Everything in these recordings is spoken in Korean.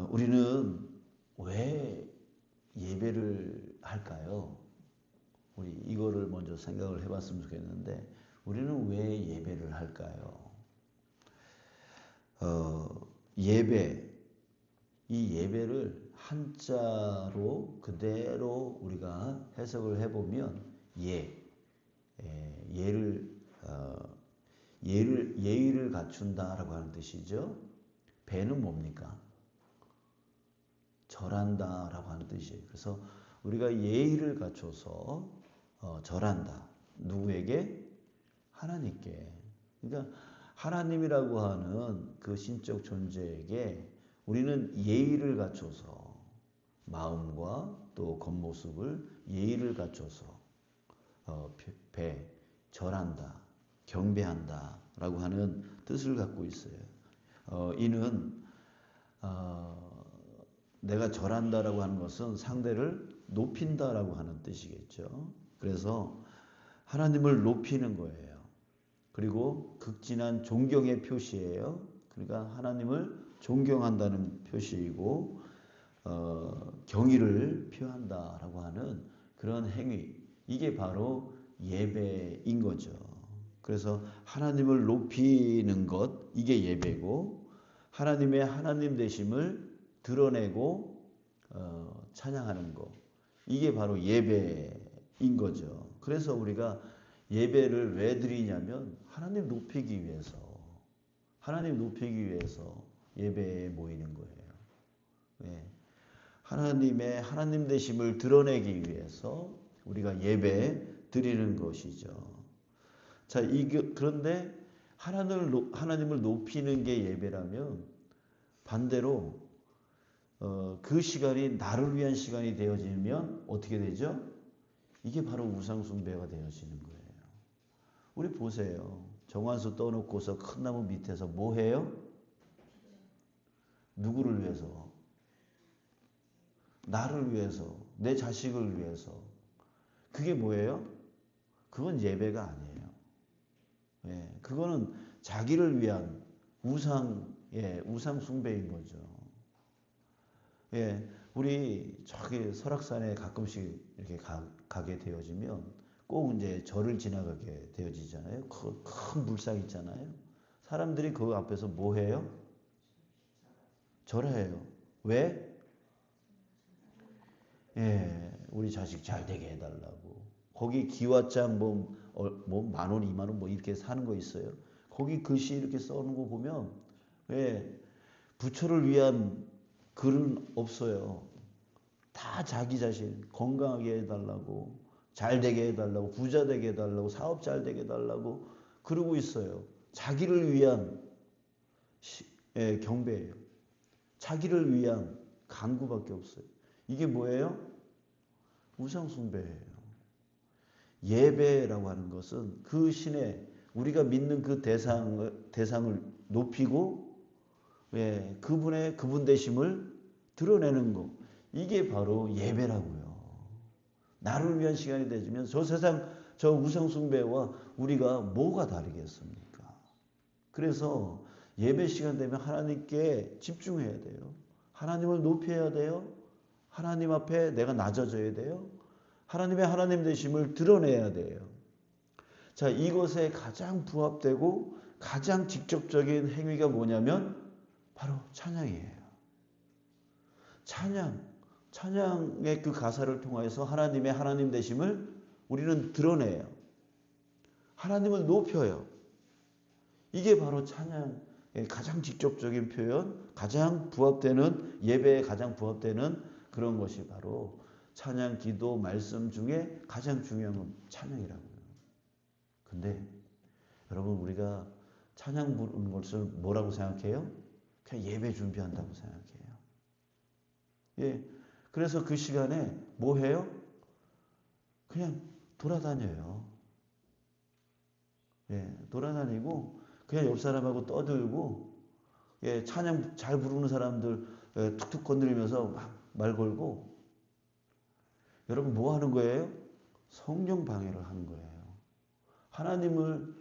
우리는 왜 예배를 할까요? 우리 이거를 먼저 생각을 해봤으면 좋겠는데, 우리는 왜 예배를 할까요? 예배, 이 예배를 한자로 그대로 우리가 해석을 해보면 예의를 갖춘다라고 하는 뜻이죠. 배는 뭡니까? 절한다라고 하는 뜻이에요. 그래서 우리가 예의를 갖춰서 절한다. 누구에게? 하나님께. 그러니까 하나님이라고 하는 그 신적 존재에게 우리는 예의를 갖춰서 마음과 또 겉모습을 예의를 갖춰서 절한다, 경배한다 라고 하는 뜻을 갖고 있어요. 이는 내가 절한다라고 하는 것은 상대를 높인다라고 하는 뜻이겠죠. 그래서 하나님을 높이는 거예요. 그리고 극진한 존경의 표시예요. 그러니까 하나님을 존경한다는 표시이고 경의를 표한다라고 하는 그런 행위, 이게 바로 예배인 거죠. 그래서 하나님을 높이는 것, 이게 예배고, 하나님의 하나님 되심을 드러내고 찬양하는 것, 이게 바로 예배인 거죠. 그래서 우리가 예배를 왜 드리냐면 하나님 높이기 위해서, 하나님 높이기 위해서 예배에 모이는 거예요. 네. 하나님의 하나님 되심을 드러내기 위해서 우리가 예배 드리는 것이죠. 자, 그런데 하나님을 높이는 게 예배라면 반대로 그 시간이 나를 위한 시간이 되어지면 어떻게 되죠? 이게 바로 우상숭배가 되어지는 거예요. 우리 보세요. 정화수 떠놓고서 큰 나무 밑에서 뭐 해요? 누구를 위해서? 나를 위해서, 내 자식을 위해서. 그게 뭐예요? 그건 예배가 아니에요. 예, 그거는 자기를 위한 우상 숭배인 거죠. 예, 우리 저기 설악산에 가끔씩 이렇게 가게 되어지면 꼭 이제 절을 지나가게 되어지잖아요. 큰 물상 있잖아요. 사람들이 그 앞에서 뭐 해요? 절해요. 왜? 예, 우리 자식 잘 되게 해달라고. 거기 기와장 뭐 10,000원, 20,000원 뭐 이렇게 사는 거 있어요. 거기 글씨 이렇게 써놓은 거 보면, 예, 부처를 위한 글은 없어요. 다 자기 자신 건강하게 해달라고, 잘 되게 해달라고, 부자 되게 해달라고, 사업 잘 되게 해달라고 그러고 있어요. 자기를 위한 경배예요. 자기를 위한 간구밖에 없어요. 이게 뭐예요? 우상숭배예요. 예배라고 하는 것은 그 신의 우리가 믿는 그 대상을 높이고 그분 되심을 드러내는 것. 이게 바로 예배라고요. 나를 위한 시간이 되지면 저 세상 저 우상숭배와 우리가 뭐가 다르겠습니까? 그래서 예배 시간 되면 하나님께 집중해야 돼요. 하나님을 높여야 돼요. 하나님 앞에 내가 낮아져야 돼요. 하나님의 하나님 되심을 드러내야 돼요. 자, 이것에 가장 부합되고 가장 직접적인 행위가 뭐냐면 바로 찬양이에요. 찬양의 그 가사를 통해서 하나님의 하나님 되심을 우리는 드러내요. 하나님을 높여요. 이게 바로 찬양의 가장 직접적인 표현, 가장 부합되는, 예배에 가장 부합되는 그런 것이 바로 찬양, 기도, 말씀 중에 가장 중요한 건 찬양이라고요. 근데 여러분, 우리가 찬양 부르는 것을 뭐라고 생각해요? 그냥 예배 준비한다고 생각해요. 예. 그래서 그 시간에 뭐 해요? 그냥 돌아다녀요. 예. 돌아다니고 그냥 옆 사람하고 떠들고, 예. 찬양 잘 부르는 사람들 툭툭 건드리면서 막 말 걸고. 여러분 뭐 하는 거예요? 성령 방해를 하는 거예요. 하나님을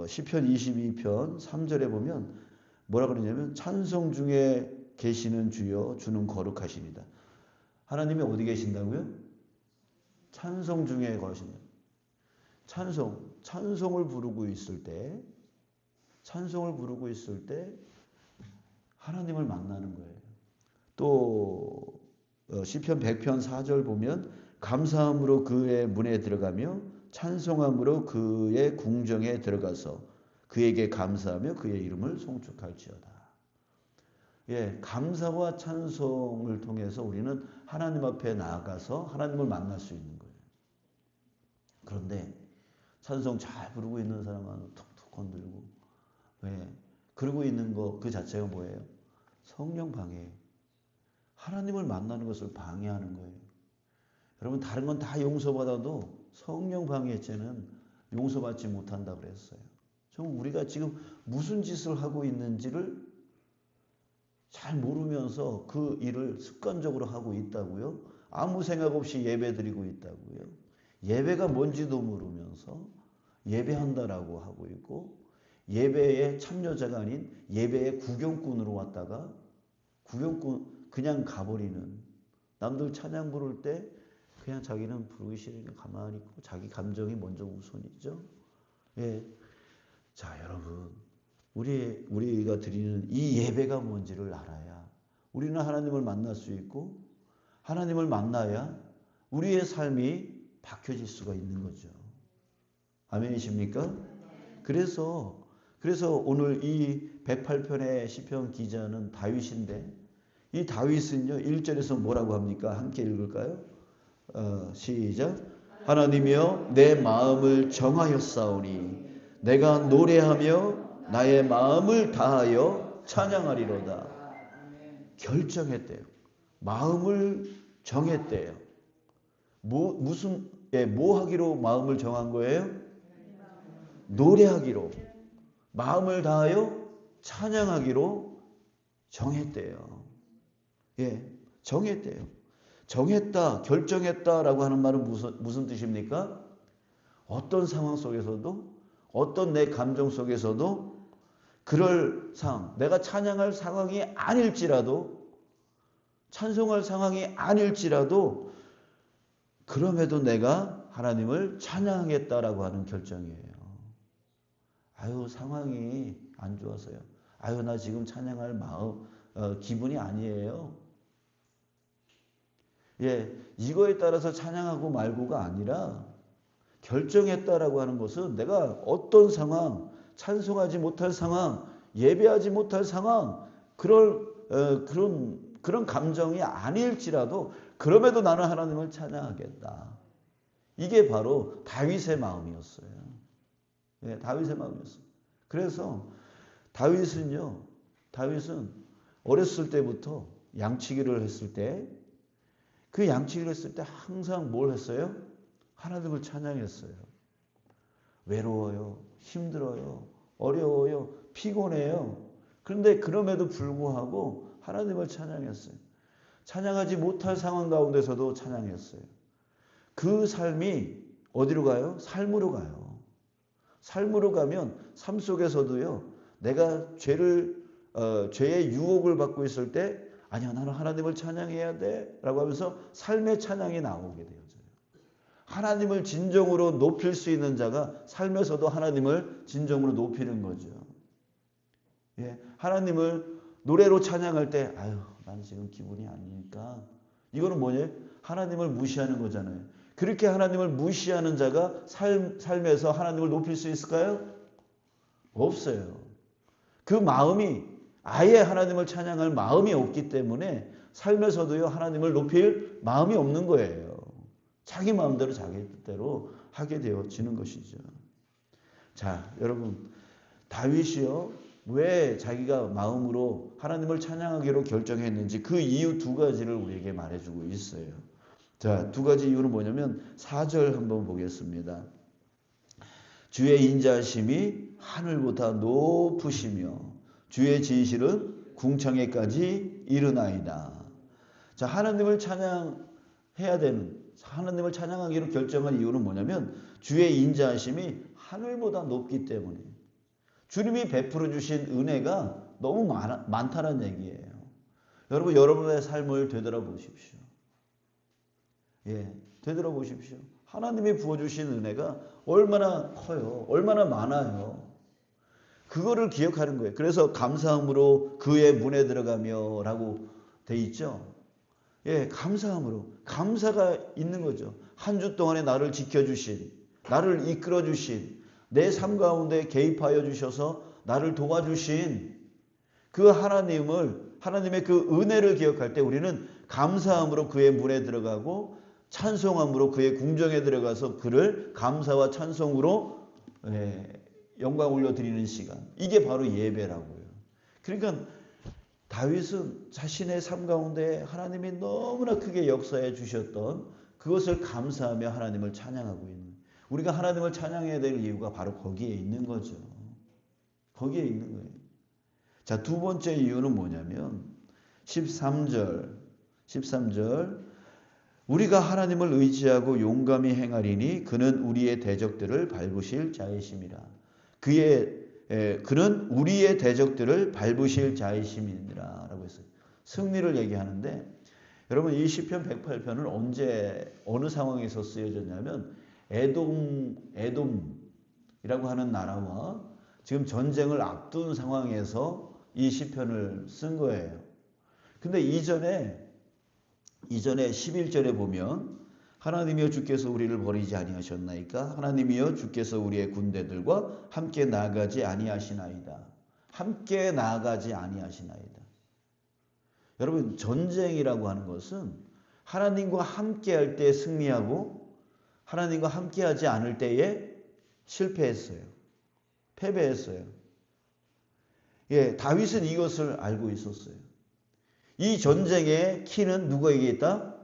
시편 22편 3절에 보면 뭐라 그러냐면 찬송 중에 계시는 주여 주는 거룩하시니다. 하나님이 어디 계신다고요? 찬송 중에 거신다. 찬송을 부르고 있을 때, 하나님을 만나는 거예요. 또 시편 100편 4절 보면 감사함으로 그의 문에 들어가며 찬송함으로 그의 궁정에 들어가서 그에게 감사하며 그의 이름을 송축할지어다. 예, 감사와 찬송을 통해서 우리는 하나님 앞에 나아가서 하나님을 만날 수 있는 거예요. 그런데 찬송 잘 부르고 있는 사람은 툭툭 건들고, 왜? 그러고 있는 거 그 자체가 뭐예요? 성령 방해. 하나님을 만나는 것을 방해하는 거예요. 여러분 다른 건 다 용서받아도 성령 방해의 죄는 용서받지 못한다고 그랬어요. 좀 우리가 지금 무슨 짓을 하고 있는지를 잘 모르면서 그 일을 습관적으로 하고 있다고요. 아무 생각 없이 예배드리고 있다고요. 예배가 뭔지도 모르면서 예배한다라고 하고 있고, 예배의 참여자가 아닌 예배의 구경꾼으로 왔다가 그냥 가버리는, 남들 찬양 부를 때 그냥 자기는 부르기 싫으니까 가만히 있고 자기 감정이 먼저 우선이죠. 예. 자, 여러분, 우리가 드리는 이 예배가 뭔지를 알아야 우리는 하나님을 만날 수 있고, 하나님을 만나야 우리의 삶이 바뀌어질 수가 있는 거죠. 아멘이십니까? 그래서 오늘 이 108편의 시편 기자는 다윗인데, 이 다윗은요 1절에서 뭐라고 합니까? 함께 읽을까요? 시작. 하나님이여 내 마음을 정하였사오니 내가 노래하며 나의 마음을 다하여 찬양하리로다. 결정했대요. 마음을 정했대요. 뭐 하기로 마음을 정한 거예요? 노래하기로, 마음을 다하여 찬양하기로 정했대요. 예, 정했대요. 정했다, 결정했다라고 하는 말은 무슨 뜻입니까? 어떤 상황 속에서도, 어떤 내 감정 속에서도 그럴 상황, 내가 찬양할 상황이 아닐지라도, 찬송할 상황이 아닐지라도 그럼에도 내가 하나님을 찬양하겠다라고 하는 결정이에요. 아유, 상황이 안 좋아서요. 아유, 나 지금 찬양할 기분이 아니에요. 예, 이거에 따라서 찬양하고 말고가 아니라 결정했다라고 하는 것은 내가 어떤 상황, 찬송하지 못할 상황, 예배하지 못할 상황, 그런 감정이 아닐지라도 그럼에도 나는 하나님을 찬양하겠다. 이게 바로 다윗의 마음이었어요. 예, 다윗의 마음이었어요. 그래서 다윗은 어렸을 때부터 양치기를 했을 때, 그 양치기를 했을 때 항상 뭘 했어요? 하나님을 찬양했어요. 외로워요, 힘들어요, 어려워요, 피곤해요. 그런데 그럼에도 불구하고 하나님을 찬양했어요. 찬양하지 못할 상황 가운데서도 찬양했어요. 그 삶이 어디로 가요? 삶으로 가요. 삶으로 가면 삶 속에서도요, 내가 죄의 유혹을 받고 있을 때, 아니야, 나는 하나님을 찬양해야 돼 라고 하면서 삶의 찬양이 나오게 되어져요. 하나님을 진정으로 높일 수 있는 자가 삶에서도 하나님을 진정으로 높이는 거죠. 예, 하나님을 노래로 찬양할 때, 아유, 난 지금 기분이 아니니까. 이거는 뭐냐? 하나님을 무시하는 거잖아요. 그렇게 하나님을 무시하는 자가 삶에서 하나님을 높일 수 있을까요? 없어요. 그 마음이, 아예 하나님을 찬양할 마음이 없기 때문에 삶에서도요, 하나님을 높일 마음이 없는 거예요. 자기 마음대로 자기 뜻대로 하게 되어지는 것이죠. 자, 여러분, 다윗이요, 왜 자기가 마음으로 하나님을 찬양하기로 결정했는지 그 이유 두 가지를 우리에게 말해주고 있어요. 자, 두 가지 이유는 뭐냐면 4절 한번 보겠습니다. 주의 인자하심이 하늘보다 높으시며 주의 진실은 궁창에까지 이르나이다. 자, 하나님을 찬양해야 되는, 하나님을 찬양하기로 결정한 이유는 뭐냐면 주의 인자하심이 하늘보다 높기 때문에, 주님이 베풀어 주신 은혜가 너무 많다는 얘기예요. 여러분, 여러분의 삶을 되돌아보십시오. 예, 되돌아보십시오. 하나님이 부어주신 은혜가 얼마나 커요. 얼마나 많아요. 그거를 기억하는 거예요. 그래서 감사함으로 그의 문에 들어가며 라고 돼 있죠. 예, 감사함으로. 감사가 있는 거죠. 한 주 동안에 나를 지켜주신, 나를 이끌어주신, 내 삶 가운데 개입하여 주셔서 나를 도와주신 그 하나님의 그 은혜를 기억할 때 우리는 감사함으로 그의 문에 들어가고 찬송함으로 그의 궁정에 들어가서 그를 감사와 찬송으로 영광 올려드리는 시간. 이게 바로 예배라고요. 그러니까 다윗은 자신의 삶 가운데 하나님이 너무나 크게 역사해 주셨던 그것을 감사하며 하나님을 찬양하고 있는, 우리가 하나님을 찬양해야 될 이유가 바로 거기에 있는 거죠. 거기에 있는 거예요. 자, 두 번째 이유는 뭐냐면 13절 우리가 하나님을 의지하고 용감히 행하리니 그는 우리의 대적들을 밟으실 자이심이라. 그는 우리의 대적들을 밟으실 자이심이니라 라고 했어요. 승리를 얘기하는데, 여러분 이 시편 108편은 언제 어느 상황에서 쓰여졌냐면 에돔이라고 하는 나라와 지금 전쟁을 앞둔 상황에서 이 시편을 쓴 거예요. 근데 이전에 11절에 보면 하나님이여 주께서 우리를 버리지 아니하셨나이까? 하나님이여 주께서 우리의 군대들과 함께 나아가지 아니하시나이다. 함께 나아가지 아니하시나이다. 여러분, 전쟁이라고 하는 것은 하나님과 함께할 때 승리하고 하나님과 함께하지 않을 때에 실패했어요. 패배했어요. 예, 다윗은 이것을 알고 있었어요. 이 전쟁의 키는 누구에게 있다?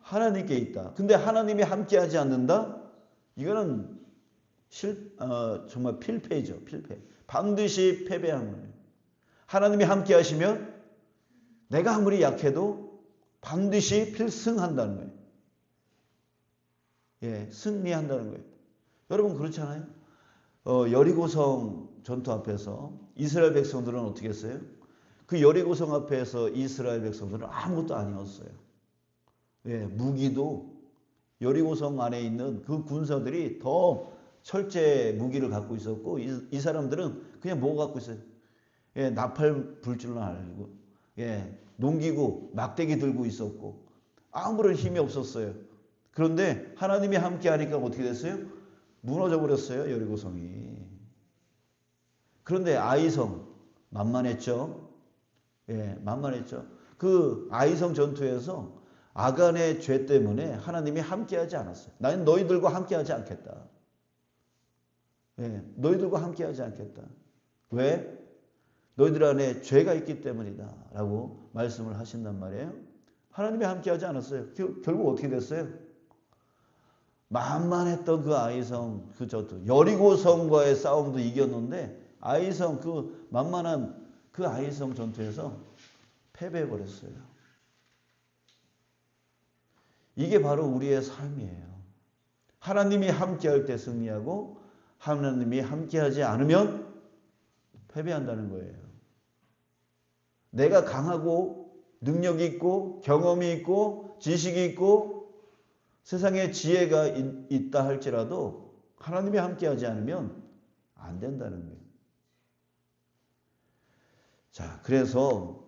하나님께 있다. 근데 하나님이 함께하지 않는다? 이거는 정말 필패죠. 필패. 반드시 패배한 거예요. 하나님이 함께하시면 내가 아무리 약해도 반드시 필승한다는 거예요. 예, 승리한다는 거예요. 여러분 그렇잖아요. 여리고성 전투 앞에서 이스라엘 백성들은 어떻게 했어요? 그 여리고성 앞에서 이스라엘 백성들은 아무것도 아니었어요. 예, 무기도 여리고성 안에 있는 그 군사들이 더 철제 무기를 갖고 있었고 이 사람들은 그냥 뭐 갖고 있어요? 예, 나팔 불 줄은 알고, 예, 농기구, 막대기 들고 있었고 아무런 힘이 없었어요. 그런데 하나님이 함께 하니까 어떻게 됐어요? 무너져 버렸어요, 여리고성이. 그런데 아이성 만만했죠. 예, 만만했죠. 그 아이성 전투에서 아간의 죄 때문에 하나님이 함께하지 않았어요. 나는 너희들과 함께하지 않겠다. 예, 너희들과 함께하지 않겠다. 왜? 너희들 안에 죄가 있기 때문이다 라고 말씀을 하신단 말이에요. 하나님이 함께하지 않았어요. 결국 어떻게 됐어요? 만만했던 그 아이성 그 전투, 여리고성과의 싸움도 이겼는데 아이성 그 만만한 그 아이성 전투에서 패배해버렸어요. 이게 바로 우리의 삶이에요. 하나님이 함께할 때 승리하고 하나님이 함께하지 않으면 패배한다는 거예요. 내가 강하고 능력이 있고 경험이 있고 지식이 있고 세상에 지혜가 있다 할지라도 하나님이 함께하지 않으면 안 된다는 거예요. 자, 그래서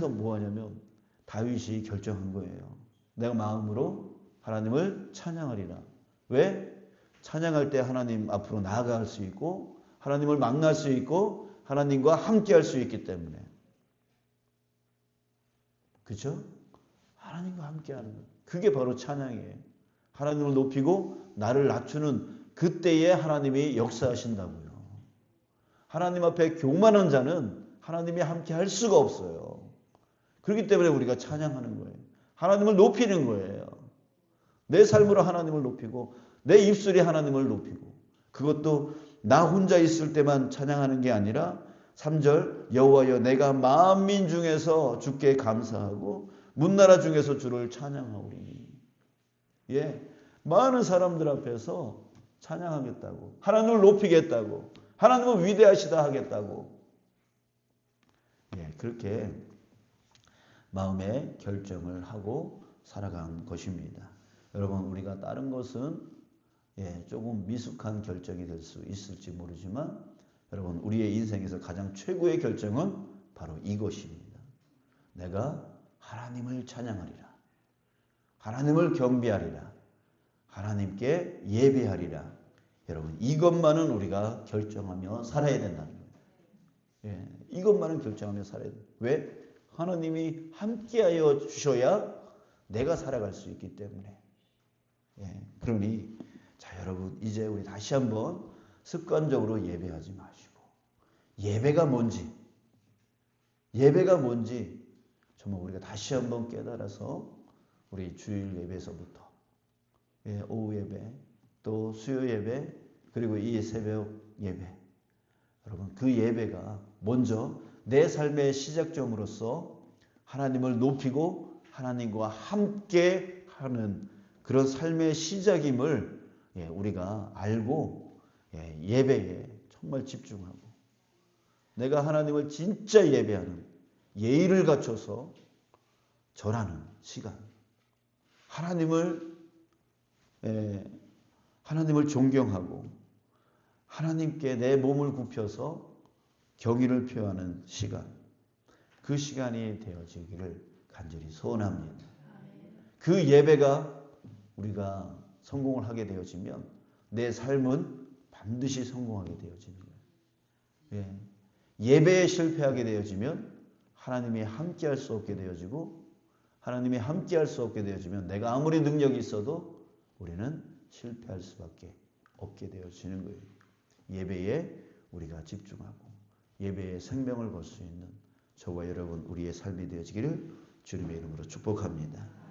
뭐 하냐면 다윗이 결정한 거예요. 내가 마음으로 하나님을 찬양하리라. 왜? 찬양할 때 하나님 앞으로 나아갈 수 있고 하나님을 만날 수 있고 하나님과 함께할 수 있기 때문에. 그렇죠? 하나님과 함께하는 것. 그게 바로 찬양이에요. 하나님을 높이고 나를 낮추는 그때에 하나님이 역사하신다고요. 하나님 앞에 교만한 자는 하나님이 함께할 수가 없어요. 그렇기 때문에 우리가 찬양하는 거예요. 하나님을 높이는 거예요. 내 삶으로 하나님을 높이고 내 입술이 하나님을 높이고, 그것도 나 혼자 있을 때만 찬양하는 게 아니라 3절 여호와여 내가 만민 중에서 주께 감사하고 문나라 중에서 주를 찬양하오리니. 예, 많은 사람들 앞에서 찬양하겠다고, 하나님을 높이겠다고, 하나님은 위대하시다 하겠다고. 그렇게 마음의 결정을 하고 살아간 것입니다. 여러분, 우리가 다른 것은 조금 미숙한 결정이 될 수 있을지 모르지만 여러분, 우리의 인생에서 가장 최고의 결정은 바로 이것입니다. 내가 하나님을 찬양하리라. 하나님을 경배하리라. 하나님께 예배하리라. 여러분, 이것만은 우리가 결정하며 살아야 된다는 거예요. 이것만은 결정하며 살아야 돼요. 왜? 하나님이 함께하여 주셔야 내가 살아갈 수 있기 때문에. 그러니 자, 여러분, 이제 우리 다시 한번 습관적으로 예배하지 마시고 예배가 뭔지 정말 우리가 다시 한번 깨달아서 우리 주일 예배에서부터 오후 예배, 또 수요 예배, 그리고 이 새벽 예배, 여러분, 그 예배가 먼저 내 삶의 시작점으로서 하나님을 높이고 하나님과 함께 하는 그런 삶의 시작임을 우리가 알고 예배에 정말 집중하고 내가 하나님을 진짜 예배하는 예의를 갖춰서 절하는 시간, 하나님을 존경하고 하나님께 내 몸을 굽혀서 경의를 표하는 시간, 그 시간이 되어지기를 간절히 소원합니다. 그 예배가 우리가 성공을 하게 되어지면 내 삶은 반드시 성공하게 되어집니다. 예배에 실패하게 되어지면 하나님이 함께할 수 없게 되어지고, 하나님이 함께할 수 없게 되어지면 내가 아무리 능력이 있어도 우리는 실패할 수밖에 없게 되어지는 거예요. 예배에 우리가 집중하고 예배에 생명을 걸 수 있는 저와 여러분, 우리의 삶이 되어지기를 주님의 이름으로 축복합니다.